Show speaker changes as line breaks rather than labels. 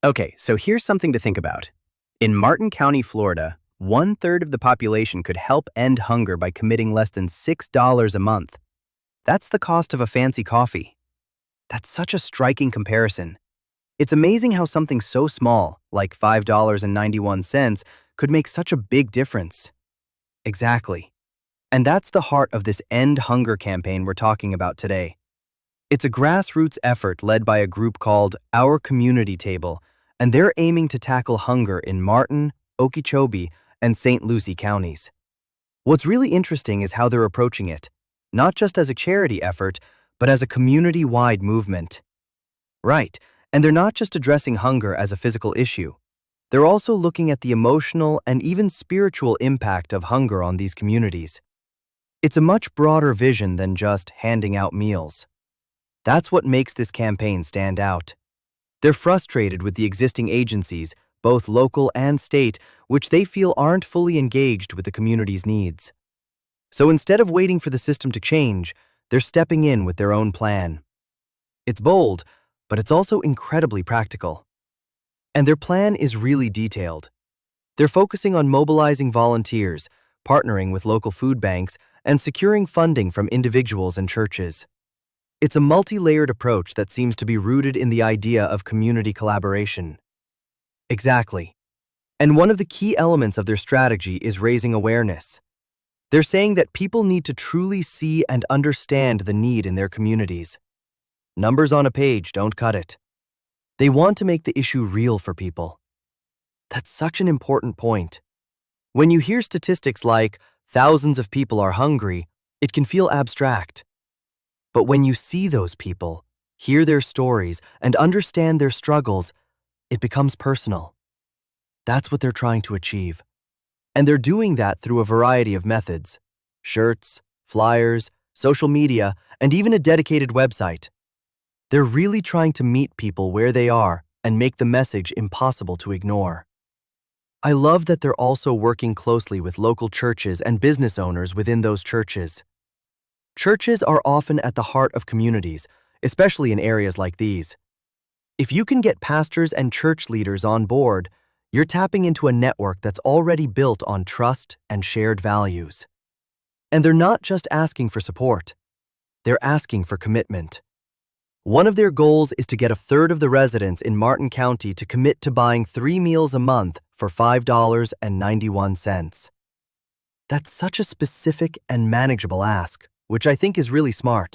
Okay, so here's something to think about. In Martin County, Florida, one-third of the population could help end hunger by committing less than $6 a month. That's the cost of a fancy coffee. That's such a striking comparison. It's amazing how something so small, like $5.91, could make such a big difference. Exactly. And that's the heart of this End Hunger campaign we're talking about today. It's a grassroots effort led by a group called Our Community Table, and they're aiming to tackle hunger in Martin, Okeechobee, and St. Lucie counties. What's really interesting is how they're approaching it, not just as a charity effort, but as a community-wide movement. Right, and they're not just addressing hunger as a physical issue. They're also looking at the emotional and even spiritual impact of hunger on these communities. It's a much broader vision than just handing out meals. That's what makes this campaign stand out. They're frustrated with the existing agencies, both local and state, which they feel aren't fully engaged with the community's needs. So instead of waiting for the system to change, they're stepping in with their own plan. It's bold, but it's also incredibly practical. And their plan is really detailed. They're focusing on mobilizing volunteers, partnering with local food banks, and securing funding from individuals and churches. It's a multi-layered approach that seems to be rooted in the idea of community collaboration. Exactly. And one of the key elements of their strategy is raising awareness. They're saying that people need to truly see and understand the need in their communities. Numbers on a page don't cut it. They want to make the issue real for people. That's such an important point. When you hear statistics like thousands of people are hungry, it can feel abstract. But when you see those people, hear their stories, and understand their struggles, it becomes personal. That's what they're trying to achieve. And they're doing that through a variety of methods: shirts, flyers, social media, and even a dedicated website. They're really trying to meet people where they are and make the message impossible to ignore. I love that they're also working closely with local churches and business owners within those churches. Churches are often at the heart of communities, especially in areas like these. If you can get pastors and church leaders on board, you're tapping into a network that's already built on trust and shared values. And they're not just asking for support. They're asking for commitment. One of their goals is to get a third of the residents in Martin County to commit to buying 3 meals a month for $5.91. That's such a specific and manageable ask, which I think is really smart.